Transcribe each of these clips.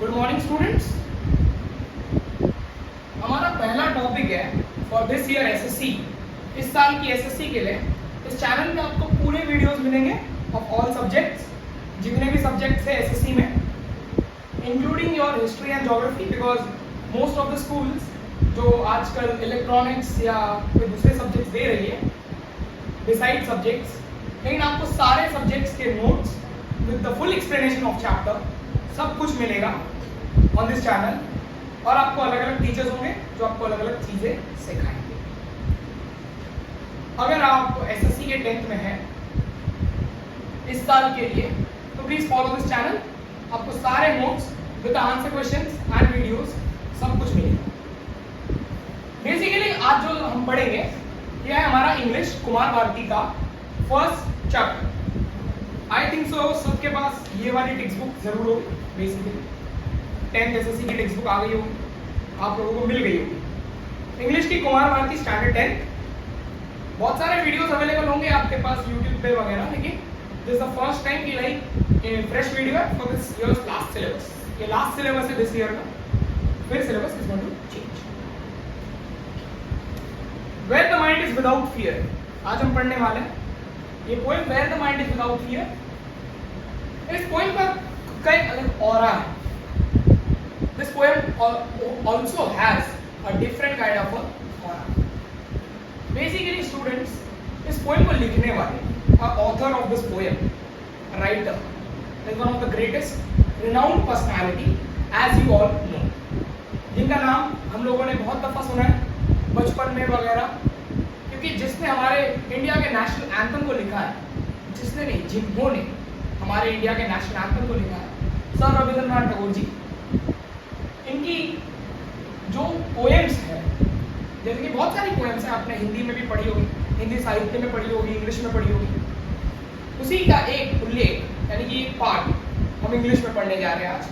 Good morning students. हमारा पहला topic है फॉर दिस ईयर एसएससी। इस साल की एसएससी के लिए इस चैनल में आपको पूरे वीडियोस मिलेंगे ऑफ ऑल सब्जेक्ट्स, जितने भी सब्जेक्ट्स है एसएससी में, including your history and geography, because most of the schools जो आजकल इलेक्ट्रॉनिक्स या कोई दूसरे सब्जेक्ट्स दे रही है डिसाइड सब्जेक्ट्स, लेकिन आपको सारे सब्जेक्ट्स के notes with the full explanation of chapter सब कुछ मिलेगा ऑन दिस चैनल। और आपको अलग अलग टीचर्स होंगे जो आपको अलग अलग चीजें सिखाएंगे। अगर आप एसएससी के 10th में हैं इस साल के लिए तो प्लीज फॉलो दिस चैनल। आपको सारे notes with answer questions and videos सब कुछ मिलेगा। बेसिकली आज जो हम पढ़ेंगे यह है हमारा इंग्लिश कुमार भारती का first chapter. I think so सबके पास ये वाली टेक्स्ट बुक जरूर होगी। बेसिकली 10th एसएससी की टेक्स्ट बुक आ गई होगी, आप लोगों को मिल गई होगी। इंग्लिश की कुमार भारती स्टैंडर्ड 10। बहुत सारे वीडियोस अवेलेबल होंगे आपके पास यूट्यूब पे वगैरह, लेकिन दिस द फर्स्ट टाइम कि लाइक फ्रेश वीडियो है for this years last syllabus. ये लास्ट सिलेबस है दिस ईयर का, फिर syllabus is going to change. Where the mind is without fear, आज हम पढ़ने वाले हैं ये poem where the mind is without fear. इस पोएम का कई अलग ऑरा है। This poem also has a different kind of aura. Basically students, इस पोएम को लिखने वाले author of this poem, writer, is one of the greatest renowned personality as you all know, जिनका नाम हम लोगों ने बहुत दफा सुना है बचपन में वगैरह, क्योंकि जिसने हमारे इंडिया के नेशनल एंथम को लिखा है, जिसने नहीं जिन्होंने हमारे इंडिया के नेशनल एंथम को लिखा है, सर रविंद्रनाथ टैगोर जी। इनकी जो पोएम्स है, जैसे कि बहुत सारी पोएम्स हैं, आपने हिंदी में भी पढ़ी होगी, हिंदी साहित्य में पढ़ी होगी, इंग्लिश में पढ़ी होगी, उसी का एक उल्लेख यानी कि एक पार्ट हम इंग्लिश में पढ़ने जा रहे हैं आज।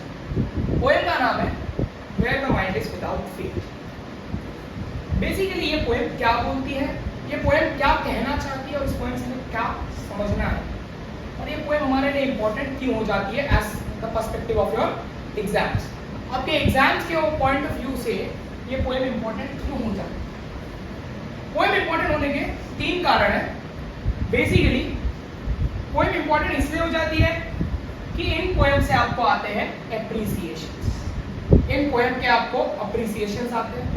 पोएम का नाम है where the mind is without fear. Basically ये पोएम क्या बोलती है, ये पोएम क्या कहना चाहती है और इस पोएम से हमें क्या समझना है, और ये पोएम हमारे लिए इंपॉर्टेंट क्यों हो जाती है as the perspective of your exams. आपके एग्जाम्स के पॉइंट ऑफ व्यू से ये पोएम इंपॉर्टेंट क्यों हो जाती है। पोएम इंपॉर्टेंट होने के 3 कारण है। बेसिकली पोएम इंपॉर्टेंट इसलिए हो जाती है कि इन पोएम से आपको आते हैं एप्रिसिएशंस। इन पोएम के आपको अप्रिसिएशंस आते हैं।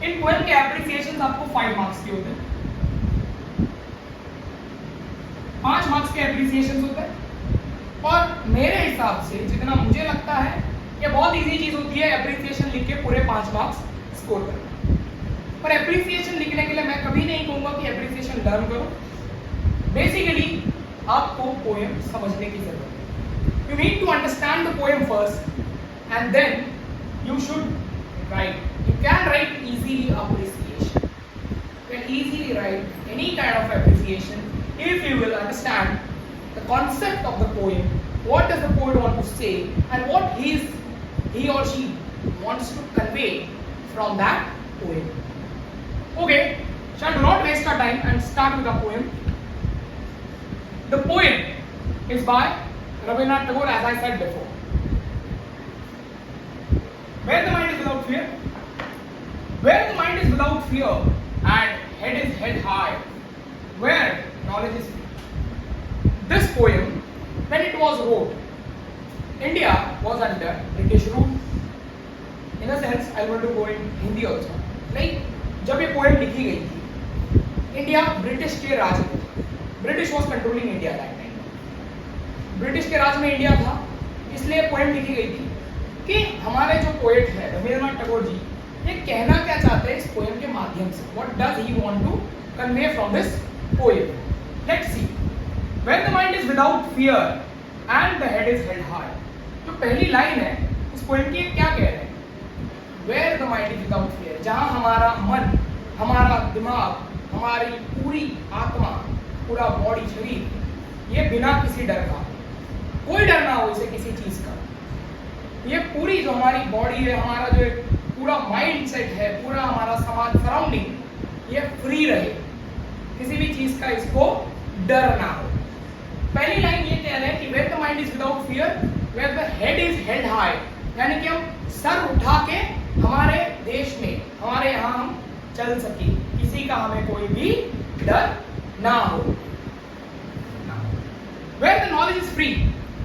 इन पोएम के एप्रिसिएशंस आपको 5 मार्क्स के होते हैं, 5 मार्क्स के एप्रिसिएशंस होते हैं। और मेरे हिसाब से जितना मुझे लगता है ये बहुत इजी चीज होती है एप्रिसिएशन लिख के पूरे 5 मार्क्स स्कोर करना। पर एप्रिसिएशन लिखने के लिए मैं कभी नहीं कहूंगा कि एप्रिसिएशन लर्न करो। बेसिकली आपको पोएम समझने की जरूरत है। You need to understand the poem first and then you should write. You can write easily appreciation. You can easily write any kind of appreciation if you will understand the concept of the poem. What does the poet want to say, and what he or she wants to convey from that poem. Okay, shall do not waste our time and start with the poem. The poem is by Rabindranath Tagore, as I said before. Where the mind is without fear. Where the mind is without fear and head is held high, where knowledge is free. This poem, when it was wrote, India was under British rule. In a sense, I want to go in Hindi also. Like, जब ये poem लिखी गई थी, India British के राज में, British was controlling India that time. British के राज में India था, इसलिए पोएम लिखी गई थी कि हमारे जो पोएट है रविंद्रनाथ टैगोर जी, ये कहना क्या चाहते हैं इस पोएम के माध्यम से। What does he want to convey from this poem? Let's see. When the mind is without fear and the head is held high. जो पहली लाइन है इस पोएम की क्या कह रहे हैं? Where the mind is without fear. जहाँ हमारा मन, हमारा दिमाग, हमारी पूरी आत्मा, पूरा बॉडी, शरीर, ये बिना किसी डर का, कोई डर ना हो इसे किसी चीज का, ये पूरी जो हमारी बॉडी है, हमारा जो पूरा माइंड सेट है, पूरा हमारा समाज सराउंडिंग, ये फ्री रहे, किसी भी चीज का इसको डर ना हो। पहली लाइन ये कह रहे हैं कि where the mind is without fear, where the head is held high, यानी कि हम सर उठा के हमारे देश में, हमारे यहाँ हम चल सके, किसी का हमें कोई भी डर ना हो। Where the knowledge is free,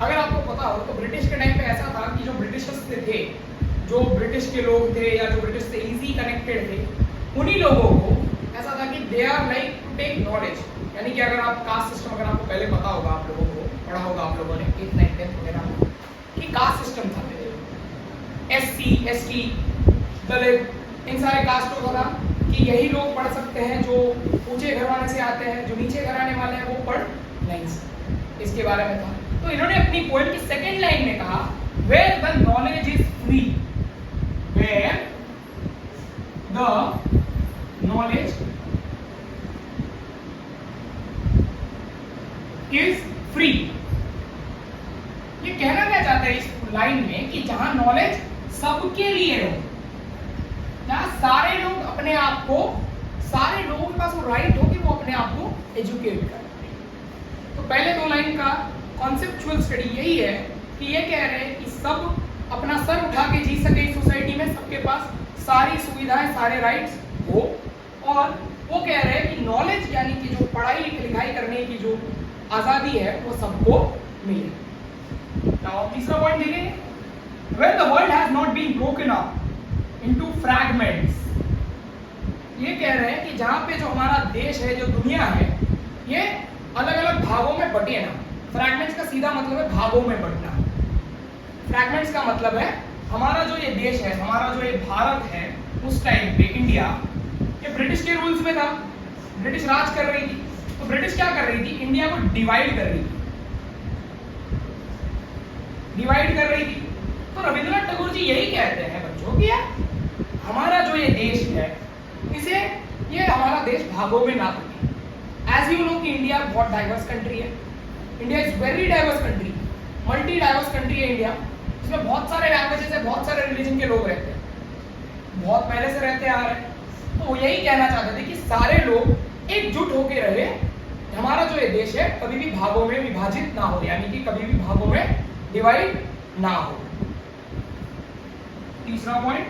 अगर आपको पता हो तो ब्रिटिश के टाइम पे ऐसा था कि जो ब्रिटिशर्स थे, जो ब्रिटिश के लोग थे या जो ब्रिटिश से इजी कनेक्टेड थे, उन्हीं लोगों को ऐसा था कि they are like to take knowledge. यानी कि अगर आप कास्ट सिस्टम, अगर आपको पहले पता होगा, आप लोगों को पढ़ा होगा आप लोगों ने 8th 9th 10th वगैरह में कि कास्ट सिस्टम था पहले, SC ST दलित, इन सारे कास्टों का था कि यही लोग पढ़ सकते हैं, जो ऊंचे घराने से आते हैं, जो नीचे घराने वाले हैं वो पढ़ नहीं सकते, इसके बारे में था। तो इन्होंने अपनी पोएम की सेकेंड लाइन में कहा, where the knowledge is free, where the knowledge is free. ये कहना क्या चाहता है इस लाइन में कि जहां नॉलेज सबके लिए हो, जहां सारे लोग अपने आप को, सारे लोगों के पास वो राइट हो कि वो अपने आप को एजुकेट करें। तो पहले दो लाइन का कॉन्सेप्चुअल स्टडी यही है कि ये कह रहे हैं कि सब अपना सर उठा के जी सके इस सोसाइटी में, सबके पास सारी सुविधाएं, सारे राइट्स हो, और वो कह रहे हैं कि नॉलेज यानी कि जो पढ़ाई लिखाई करने की जो आजादी है वो सबको मिले। नाउ तीसरा पॉइंट देखेंगे, when the world has not been broken up into fragments, ये कह रहे हैं कि जहां पे जो हमारा देश है, जो दुनिया है, ये अलग अलग भागों में बटे ना। फ्रैगमेंट्स का सीधा मतलब है भागों में बटना। फ्रैगमेंट्स का मतलब है हमारा जो ये देश है, हमारा जो ये भारत है, उस टाइम पे इंडिया, ये ब्रिटिश के रूल्स में था, ब्रिटिश राज कर रही थी। तो ब्रिटिश क्या कर रही थी, इंडिया को डिवाइड कर रही थी, डिवाइड कर रही थी। तो रविंद्रनाथ टैगोर जी यही कहते हैं बच्चों कि यार हमारा जो ये देश है, इसे, ये हमारा देश भागों में ना बटे। एज यू नो कि इंडिया बहुत डाइवर्स कंट्री है, India is very diverse country, multi diverse country है इंडिया। इसमें बहुत सारे लैंग्वेजेस है, बहुत सारे रिलीजन के लोग रहते हैं, बहुत पहले से रहते आ रहे हैं। तो वो यही कहना चाहते थे कि सारे लोग एकजुट होकर रहे, हमारा जो ये देश है कभी भी भागों में विभाजित ना हो, यानी कि कभी भी भागों में डिवाइड ना हो। तीसरा point,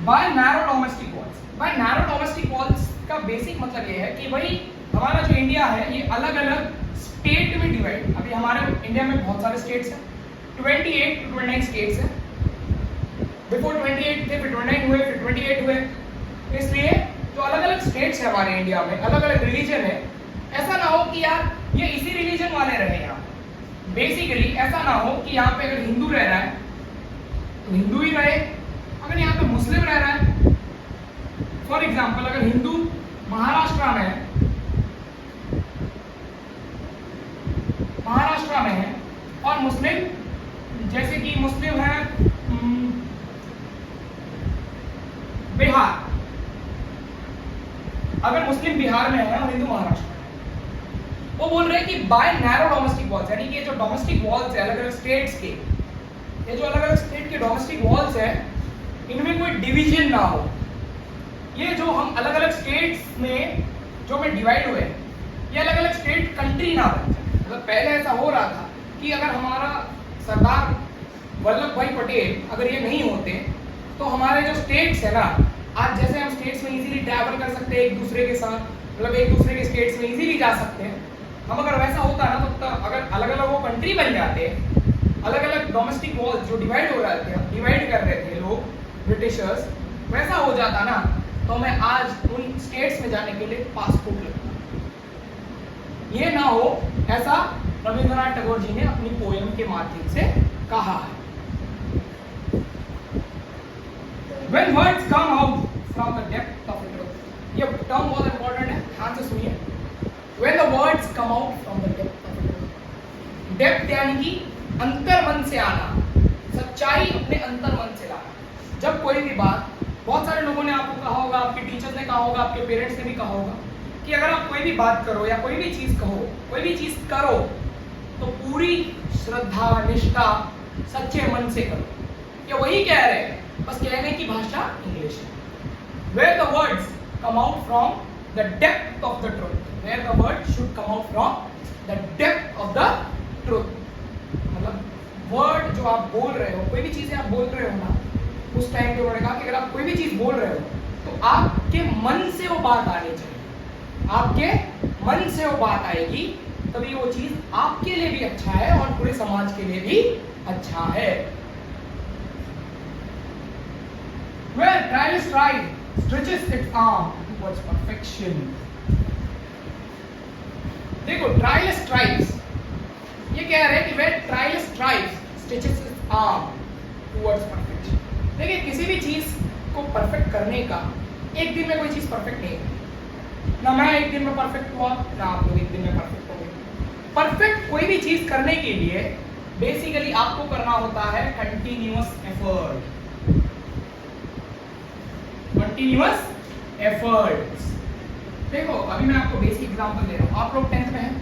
by narrow domestic walls. By narrow domestic walls का बेसिक मतलब ये है कि भाई हमारा जो इंडिया है ये अलग अलग स्टेट में डिवाइड, अभी हमारे इंडिया में बहुत सारे स्टेट्स हैं, 28 to 29 स्टेट्स हैं। बिफोर 28 थे, फिर 29 हुए, फिर 28 हुए। इसलिए जो अलग अलग स्टेट्स है हमारे इंडिया में, अलग अलग रिलीजन है, ऐसा ना हो कि यार ये इसी रिलीजन वाले रहे यहाँ। बेसिकली ऐसा ना हो कि यहाँ पे अगर हिंदू रह रहा है तो हिंदू ही रहे, अगर यहाँ पे मुस्लिम रह रहा है, फॉर एग्जाम्पल अगर हिंदू महाराष्ट्र में है, और मुस्लिम, जैसे कि मुस्लिम है बिहार, अगर मुस्लिम बिहार में है और हिंदू महाराष्ट्र में, वो बोल रहे हैं कि बाय नैरो डोमेस्टिक वॉल्स, यानी कि ये जो डोमेस्टिक वॉल्स है अलग अलग स्टेट्स के, ये जो अलग अलग स्टेट के डोमेस्टिक वॉल्स है, इनमें कोई डिवीजन ना हो। ये जो हम अलग अलग स्टेट्स में जो में डिवाइड हुए, ये अलग अलग स्टेट कंट्री ना बन जाए। मतलब पहले ऐसा हो रहा था कि अगर हमारा सरदार वल्लभ भाई पटेल अगर ये नहीं होते तो हमारे जो स्टेट्स है ना, आज जैसे हम स्टेट्स में इजीली ट्रैवल कर सकते हैं एक दूसरे के साथ, मतलब एक दूसरे के स्टेट्स में इजीली जा सकते हैं, हम अगर वैसा होता ना तो अगर अलग अलग वो कंट्री बन जाते, अलग अलग डोमेस्टिक वॉल्स जो डिवाइड हो रहे थे, डिवाइड कर रहे थे लोग ब्रिटिशर्स, वैसा हो जाता ना तो मैं आज उन स्टेट्स में जाने के लिए पासपोर्ट लगता। ये ना हो, ऐसा रविंद्रनाथ टैगोर जी ने अपनी पोएम के माध्यम से कहा है। When words come out from the depth of the truth, ये टर्म बहुत इंपॉर्टेंट है, ध्यान से सुनिए। When the words come out from the depth of the truth, depth यानी कि अंतर मन से आना, सच्चाई अपने अंतर मन से लाना। जब कोई भी बात, बहुत सारे लोगों ने आपको कहा होगा, आपके टीचर्स ने कहा होगा, आपके पेरेंट्स ने भी कहा होगा कि अगर आप कोई भी बात करो या कोई भी चीज कहो, कोई भी चीज करो तो पूरी श्रद्धा निष्ठा सच्चे मन से करो। ये वही कह रहे हैं, बस कहने की भाषा इंग्लिश है। Where the words come out from the depth of the truth, where the words should come out from the depth of the truth, मतलब वर्ड जो आप बोल रहे हो, कोई भी चीजें आप बोल रहे हो ना, उस टाइम पे उन्होंने कहा कि अगर आप कोई भी चीज बोल रहे हो तो आपके मन से वो बात आनी चाहिए, आपके मन से वो बात आएगी, तभी वो चीज आपके लिए भी अच्छा है और पूरे समाज के लिए भी अच्छा है। Where trial strive stretches its arm towards perfection. देखो ट्रायल स्ट्राइव्स, ये कह रहे हैं कि where trial strives stretches its arm towards perfection. देखिए किसी भी चीज को परफेक्ट करने का एक दिन में कोई चीज परफेक्ट नहीं है, ना मैं एक दिन में परफेक्ट हुआ, ना आप लोग एक दिन में परफेक्ट हो गए। परफेक्ट कोई भी चीज करने के लिए बेसिकली आपको करना होता है कंटिन्यूअस एफर्ट, कंटिन्यूअस एफर्ट्स। देखो अभी मैं आपको बेसिक एग्जांपल दे रहा हूँ, आप लोग 10th में हैं,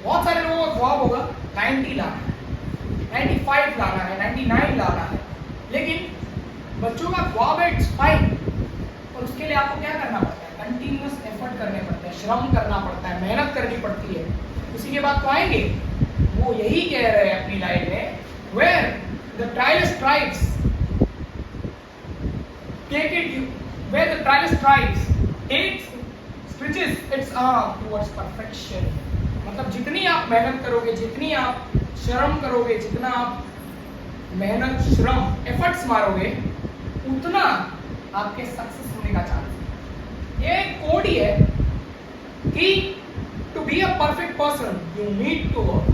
बहुत सारे लोगों का ख्वाब होगा 90 लाना है, 95 लाना है, 99 लाना है, लेकिन बच्चों का ख्वाब है, इट्स फाइन, और उसके लिए आपको क्या करना पड़ता है, कंटिन्यूअस एफर्ट करने पड़ते हैं, श्रम करना पड़ता है, मेहनत करनी पड़ती है। उसी के बाद तो आएंगे, वो यही कह रहे हैं अपनी लाइफ में, where the trial strives take it, where the trial strives takes stretches its arm towards perfection. मतलब जितनी आप मेहनत करोगे, जितनी आप श्रम करोगे, जितना आप मेहनत श्रम एफर्ट्स मारोगे, उतना आपके सक्सेस होने का चांस है। ये कोड ही है कि to be a perfect person you need to work.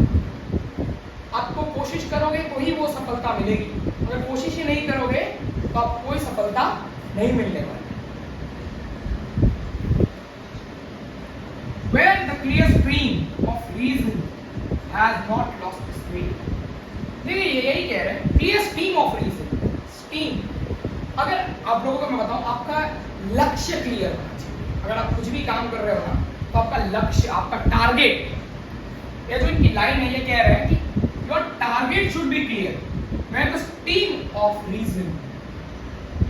आपको कोशिश करोगे तो ही वो सफलता मिलेगी, अगर कोशिश ही नहीं करोगे तो आपको कोई सफलता नहीं मिलने वाली। Where the clear stream of reason has not lost its way. देखिए ये यही कह रहे हैं, clear stream of reason, stream। अगर आप लोगों को मैं बताऊं, आपका लक्ष्य क्लियर होना चाहिए। अगर आप कुछ भी काम कर रहे हो ना, तो आपका लक्ष्य, आपका टारगेट, ये जो इनकी लाइन है, ये कह रहे हैं कि your target should be clear, where the stream of reason।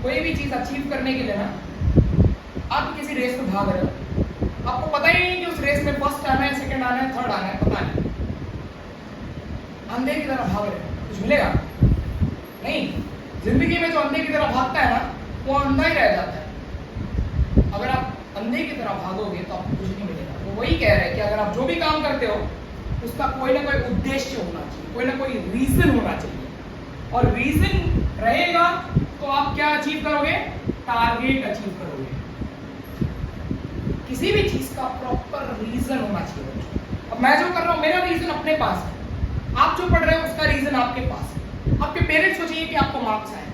कोई भी चीज अचीव करने के लिए ना, आप किसी रेस में भाग रहे हो, आपको पता ही नहीं कि उस रेस में फर्स्ट आना है, सेकंड आना है, थर्ड आना है, पता नहीं, अंधे की तरह भाग रहे हो, कुछ मिलेगा नहीं। जिंदगी में जो अंधे की तरह भागता है ना, वो अंधा ही रह जाता है। अगर आप अंधे की तरह भागोगे तो आपको कुछ नहीं मिलेगा। वो वही कह रहे हैं कि अगर आप जो भी काम करते हो उसका कोई ना कोई उद्देश्य होना चाहिए, कोई ना कोई रीजन होना चाहिए, और रीजन रहेगा तो आप क्या अचीव करोगे, टारगेट अचीव करोगे। किसी भी चीज का प्रॉपर रीजन होना चाहिए। अब मैं जो कर रहा हूं, मेरा रीजन अपने पास है, आप जो पढ़ रहे हो उसका रीजन आपके पास है। आपके पेरेंट्स को चाहिए कि आपको मार्क्स आए,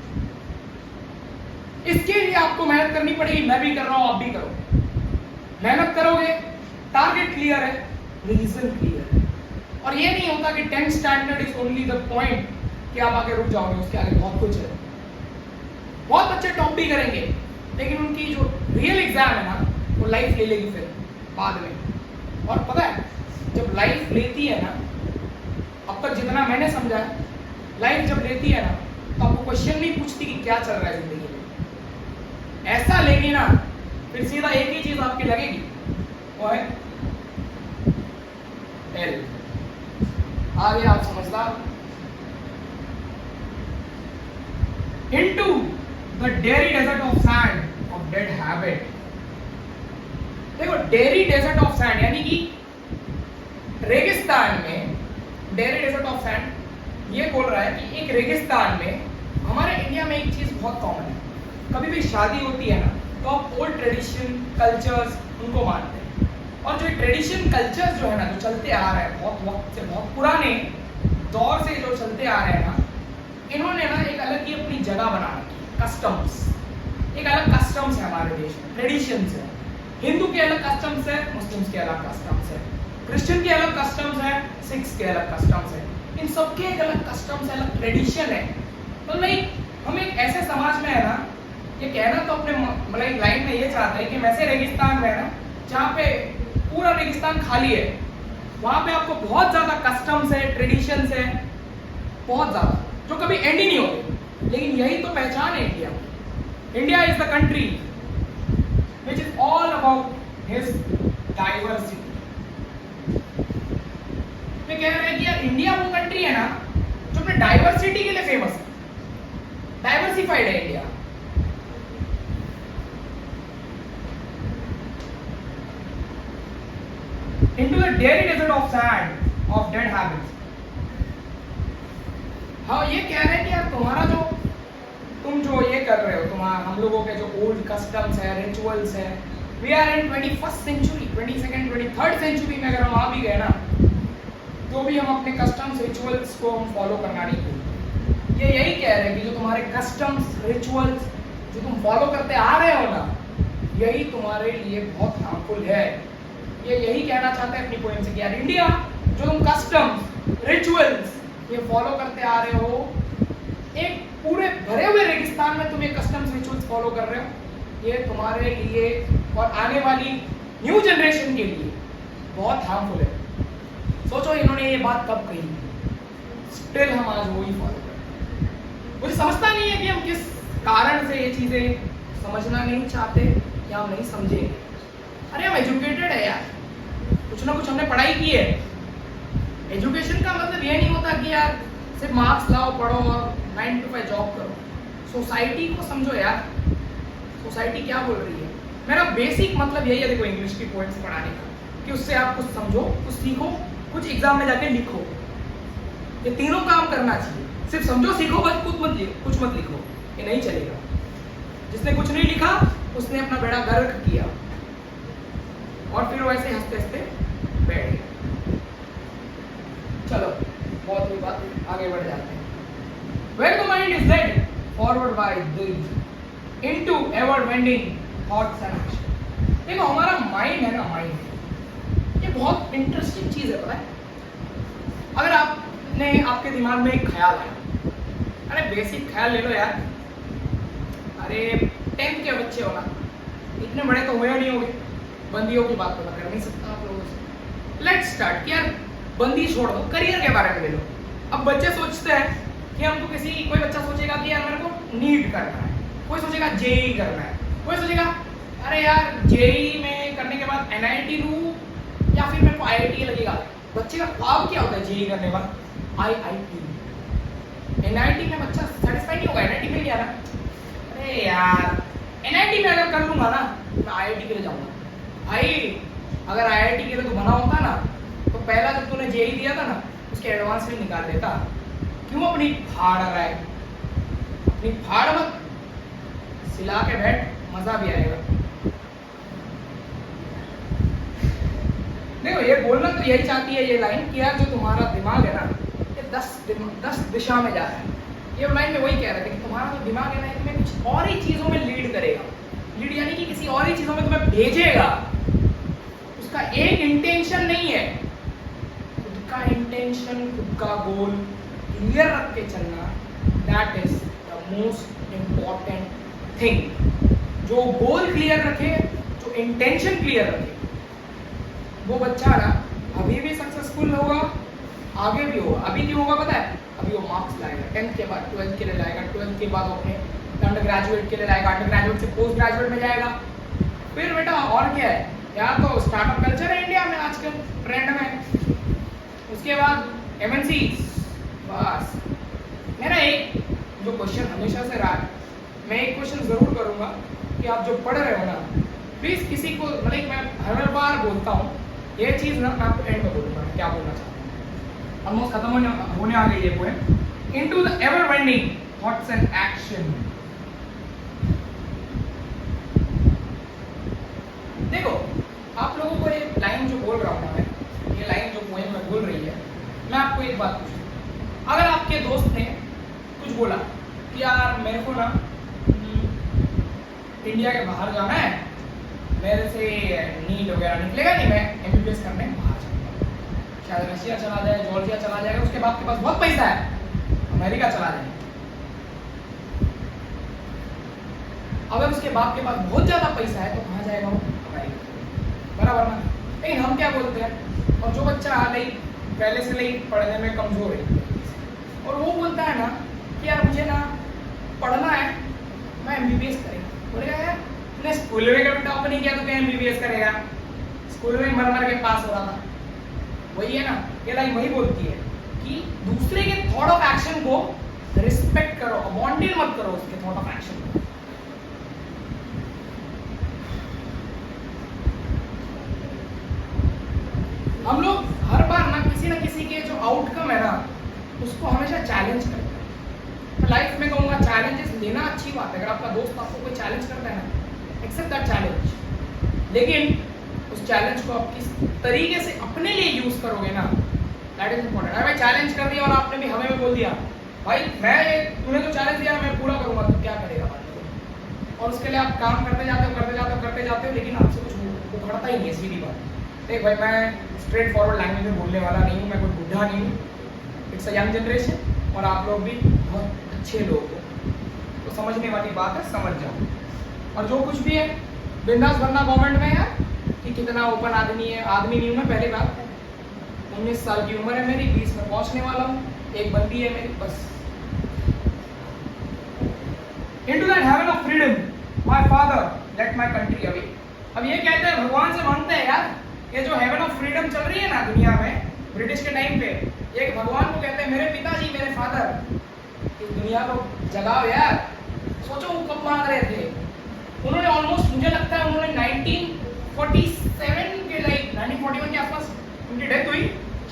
इसके लिए आपको मेहनत करनी पड़ेगी, मैं भी कर रहा हूं, आप भी करो, मेहनत करोगे, टारगेट क्लियर है, रीजन क्लियर है। और ये नहीं होता कि 10th standard is only the point कि आप आगे रुक जाओगे, उसके आगे बहुत कुछ है। बहुत बच्चे टॉप भी करेंगे, लेकिन उनकी जो रियल एग्जाम है ना, वो लाइफ ले लेगी फिर बाद में। और पता है, जब लाइफ लेती है ना, अब तक जितना मैंने समझा है, लाइफ जब लेती है ना, तो आपको क्वेश्चन नहीं पूछती कि क्या चल रहा है जिंदगी में। ऐसा लेगी ना, फिर सीधा एक ही चीज आपकी लगेगी, वो है एल। आगे आप समझदार। Into the dairy desert of sand of dead habit। देखो डेरी डेजर्ट ऑफ सैंड यानी कि रेगिस्तान में, डेरी डेजर्ट ऑफ सैंड ये बोल रहा है कि एक रेगिस्तान में, हमारे इंडिया में एक चीज बहुत कॉमन है, कभी भी शादी होती है ना, तो आप ओल्ड ट्रेडिशन कल्चर्स उनको मानते हैं। और जो ट्रेडिशन कल्चर्स जो है ना, जो चलते आ रहे हैं बहुत वक्त से, बहुत पुराने दौर से जो चलते आ रहे हैं ना, इन्होंने ना एक अलग ही अपनी जगह बना रखी, कस्टम्स, एक अलग कस्टम्स है हमारे देश में, ट्रेडिशंस है। हिंदू के अलग कस्टम्स है, मुस्लिम्स के अलग कस्टम्स है, क्रिश्चियन के अलग कस्टम्स है, सिख्स के अलग कस्टम्स है, इन सबके एक अलग कस्टम्स है, अलग ट्रेडिशन है। तो लाइक हम एक ऐसे समाज में है ना, ये कहना तो अपने मतलब लाइन में ये चाहते हैं कि वैसे रेगिस्तान में है ना, जहाँ पे पूरा रेगिस्तान खाली है, वहाँ पे आपको बहुत ज्यादा कस्टम्स है, ट्रेडिशंस है, बहुत ज्यादा, जो कभी एंड ही नहीं होते। लेकिन यही तो पहचान है India. India is the country which is all about his diversity। वे कह रहे हैं कि यार इंडिया वो कंट्री है ना, जो अपने डाइवर्सिटी के लिए फेमस है, डाइवर्सिफाइड है India. Into the daily desert of sand, of dead habits. हाँ, ये कह रहे हैं कि यार तुम्हारा जो तुम जो ये कर रहे हो, तुम्हारा हम लोगों के जो ओल्ड कस्टम्स है, रिचुअल्स है, we are in 21st century, 22nd 23rd century में अगर हम आ भी गए ना, तो भी हम अपने कस्टम्स रिचुअल्स को हम फॉलो करना नहीं भूलते। ये यही कह रहे हैं कि जो तुम्हारे कस्टम्स रिचुअल्स जो तुम फॉलो करते आ रहे हो ना, यही तुम्हारे लिए बहुत हार्मफुल है। ये यही कहना चाहते हैं अपनी पोएम से कि यार इंडिया, जो तुम कस्टम्स रिचुअल्स ये फॉलो करते आ रहे हो, एक पूरे भरे हुए रेगिस्तान में तुम ये कस्टम्स रिचुअल्स फॉलो कर रहे हो, ये तुम्हारे लिए और आने वाली न्यू जनरेशन के लिए बहुत हार्मफुल है। सोचो इन्होंने ये बात कब कही, स्टिल हम आज वही फॉलो कर रहे हैं। मुझे समझता नहीं है कि हम किस कारण से ये चीजें समझना नहीं चाहते या हम नहीं समझेंगे। अरे हम एजुकेटेड है यार, कुछ ना कुछ हमने पढ़ाई की है। एजुकेशन का मतलब ये नहीं होता कि यार सिर्फ मार्क्स लाओ, पढ़ो और 9 to 5 जॉब करो। सोसाइटी को समझो यार, सोसाइटी क्या बोल रही है। मेरा बेसिक मतलब यही है, देखो इंग्लिश की पोएम्स पढ़ाने का, कि उससे आप कुछ समझो, कुछ सीखो, कुछ एग्जाम में जाके लिखो। ये तीनों काम करना चाहिए। सिर्फ समझो, सीखो, बस कुछ मत लिखो, ये नहीं चलेगा। जिसने कुछ नहीं लिखा उसने अपना बेड़ा गर्क किया और फिर वैसे हंसते हंसते बैठ गए। चलो बहुत हुई बात, आगे बढ़ जाते हैं। Where the mind is led forward by these into ever bending thoughts and action. देखो हमारा माइंड है ना, माइंड ये बहुत इंटरेस्टिंग चीज है, पता है। अगर आपने आपके दिमाग में एक ख्याल आया, अरे बेसिक ख्याल ले लो यार, अरे 10th के बच्चे हो ना, इतने बड़े तो हुए नहीं होंगे, बंदियों की बात तो मैं कर नहीं सकता आप लोगों से। लेट्स स्टार्ट कि यार बंदी छोड़ दो, करियर के बारे में ले लो। अब बच्चे सोचते हैं कि हमको कोई बच्चा सोचेगा कि यार मेरे को नीट करना है, कोई सोचेगा जेई करना है, कोई सोचेगा अरे यार जेई में करने के बाद एनआईटी लूं या फिर मेरे को आईआईटी लगेगा। बच्चे का ख्वाब क्या होता है जेई करने के बाद? आईआईटी। एनआईटी में बच्चा सेटिस्फाई नहीं होगा, एनआईटी में गया ना, अरे यार एनआईटी में अगर कर लूंगा ना मैं आईआईटी के लिए जाऊंगा। भाई अगर आईआईटी के लिए तो बना होता ना, तो पहला जब तूने जेई दिया था ना उसके एडवांस में निकाल देता। क्यों अपनी फाड़ रहा है? अपनी फाड़ मत, सिला के बैठ, मजा भी आएगा। देखो ये बोलना तो यही चाहती है ये लाइन कि यार जो तुम्हारा दिमाग है ना, ये 10 दिशा में जा रहा है। ये लाइन में वही कह रहे थे कि तुम्हारा जो दिमाग है ना, तुम्हें कुछ और ही चीजों में लीड करेगा। लीड यानी कि किसी और ही चीजों में तुम्हें भेजेगा। उसका एक इंटेंशन नहीं है, खुद का इंटेंशन, खुद का गोल क्लियर रख के चलना, that is the most important thing. जो गोल क्लियर रखे, जो इंटेंशन क्लियर रखे, वो बच्चा ना अभी भी सक्सेसफुल होगा, आगे भी होगा। अभी क्यों होगा पता है? अभी वो मार्क्स लाएगा, 10th के बाद 12th के लिए लाएगा, 12th के बाद वो अपने अंडर ग्रेजुएट के लिए लाएगा, अंडर ग्रेजुएट से पोस्ट ग्रेजुएट में जाएगा। फिर बेटा और क्या है यार, तो स्टार्टअप कल्चर है इंडिया में आजकल ट्रेंड में। उसके बाद एमएनसी। बस मेरा एक जो क्वेश्चन हमेशा से रहा है, मैं एक क्वेश्चन जरूर करूंगा कि आप जो पढ़ रहे हो ना, प्लीज किसी को, मतलब मैं हर बार बोलता हूँ ये चीज ना, मैं आपको एंड में बोलूंगा क्या बोलना चाहता हूँ। ऑलमोस्ट खत्म होने आ गई ये poem. Into the ever bending thoughts and action. देखो आप लोगों को ये लाइन जो बोल रहा हूँ मैं, ये लाइन जो पोएम में बोल रही है, मैं आपको एक बात पूछूं। अगर आपके दोस्त ने कुछ बोला कि यार मेरे को ना इंडिया के बाहर जाना है, मेरे से नीट वगैरह निकलेगा नहीं, मैं एमबीबीएस करने बाहर जाऊंगा, शायद रशिया चला जाए, जॉर्जिया चला जाएगा, उसके बाद के पास बहुत पैसा है, अमेरिका चला जाए। अगर उसके बाप के पास बहुत ज्यादा पैसा है तो कहाँ जाएगा वो? अमेरिका। बराबर ना? लेकिन हम क्या बोलते हैं, और जो बच्चा पहले से पढ़ने में कमजोर है और वो बोलता है ना कि यार मुझे ना पढ़ना है, मैं एमबीबीएस करेगा, बोलेगा यार तूने स्कूल में कभी टॉप नहीं किया तो क्या एमबीबीएस करेगा? स्कूल में मर मर के पास हो रहा था। वही है ना, ये लाइन वही बोलती है कि दूसरे के थॉट ऑफ एक्शन को रिस्पेक्ट करो, अबॉन्डेड मत करो उसके थॉट ऑफ एक्शन को। हम लोग हर बार ना किसी के जो आउटकम है ना उसको हमेशा चैलेंज करते हैं। लाइफ में कहूँगा चैलेंजेस लेना अच्छी बात है। अगर आपका दोस्त आपको कोई चैलेंज करता है ना, एक्सेप्ट दैट चैलेंज, लेकिन उस चैलेंज को आप किस तरीके से अपने लिए यूज करोगे ना, दैट इज इंपॉर्टेंट। अगर भाई चैलेंज कर दिया और आपने भी हमें भी बोल दिया भाई तूने तो चैलेंज दिया मैं पूरा करूंगा, तो क्या करेगा भाई? और उसके लिए आप काम करते जाते हो लेकिन आपसे कुछ उखड़ता ही नहीं है। सीधी बात देख भाई, मैं स्ट्रेट फॉरवर्ड लैंग्वेज में बोलने वाला नहीं हूँ, मैं कोई बुढ़ा नहीं हूँ। इट्स अ यंग जनरेशन और आप लोग भी बहुत अच्छे लोग हो, तो समझने वाली बात है, समझ जाओ। और जो कुछ भी है बिंदास बनना गवर्नमेंट में यार, कि कितना ओपन आदमी नहीं हूँ मैं। पहली बात 19 साल की उम्र है मेरी, 20 में पहुंचने वाला हूँ, एक बंदी है मेरी बस। Into that heaven of freedom, my father let my country away। अब ये कहते हैं भगवान से मांगते हैं यार, ये जो हेवन ऑफ फ्रीडम चल रही है ना दुनिया में ब्रिटिश के टाइम पे, ये भगवान को कहते हैं मेरे पिताजी, मेरे फादर, इस दुनिया को जगाओ यार। सोचो वो कब मांग रहे थे उन्होंने, ऑलमोस्ट मुझे लगता है उन्होंने 1947 के लाइक 1941 के आसपास उनकी डेथ हुई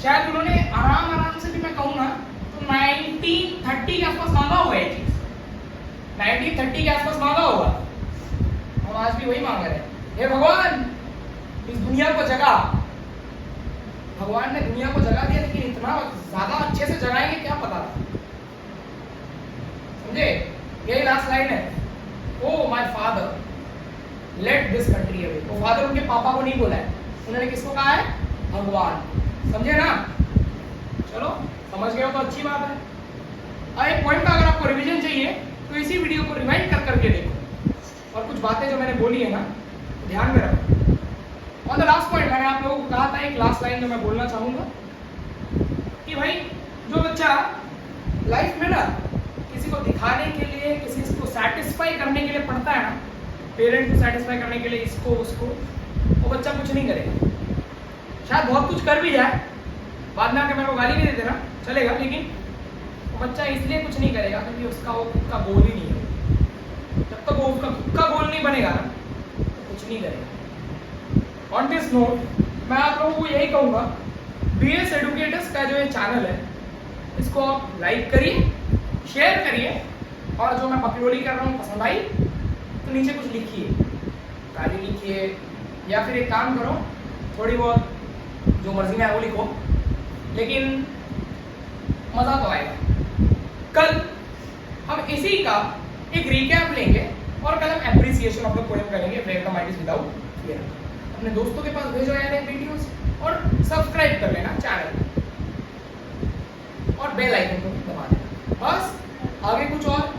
शायद। उन्होंने आराम से भी मैं कहूँ ना तो 1930 के आसपास मांगा हुआ है चीज, 1930 के आसपास मांगा हुआ। हम आज भी वही मांग रहे हैं, हे भगवान इस दुनिया को जगा। भगवान ने दुनिया को जगा दिया, लेकिन इतना ज्यादा अच्छे से जगाएंगे क्या पता था, समझे? यही लास्ट लाइन है, oh my father let this country away. वो फादर उनके पापा को नहीं बोला है, उन्होंने किसको कहा है? भगवान। समझे ना? चलो समझ गए हो तो अच्छी बात है। एक पॉइंट का अगर आपको रिवीजन चाहिए तो इसी वीडियो को रिवाइंड कर करके देखो, और कुछ बातें जो मैंने बोली है ना ध्यान में रखो। ऑन द लास्ट पॉइंट मैंने आप लोगों को कहा था एक लास्ट लाइन जो मैं बोलना चाहूंगा कि भाई जो बच्चा लाइफ में ना किसी को दिखाने के लिए, किसी को सेटिस्फाई करने के लिए पढ़ता है ना, पेरेंट को सेटिस्फाई करने के लिए, इसको उसको, वो बच्चा कुछ नहीं करेगा। शायद बहुत कुछ कर भी जाए, बाद में आके मेरे को गाली भी दे देना चलेगा, लेकिन वो बच्चा इसलिए कुछ नहीं करेगा क्योंकि उसका वो खुद का गोल ही नहीं है। जब तक वो उसका खुद का गोल नहीं बनेगा ना तो कुछ नहीं करेगा। ऑन दिस नोट मैं आप लोगों को यही कहूँगा, BS एडुकेटर्स का जो ये चैनल है इसको आप लाइक करिए, शेयर करिए, और जो मैं बकलोली कर रहा हूँ पसंद आई तो नीचे कुछ लिखिए, गाली लिखिए, या फिर एक काम करो थोड़ी बहुत जो मर्जी में है वो लिखो, लेकिन मज़ा तो आएगा। कल हम इसी का एक रिकैप लेंगे और कल हम एप्रिसिएशन ऑफ द पोएम करेंगे, where the mind is without fear. अपने दोस्तों के पास भेजो यार वीडियोस, और सब्सक्राइब कर लेना चैनल और बेल आइकन को भी दबा देना। बस आगे कुछ और,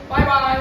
बाय बाय।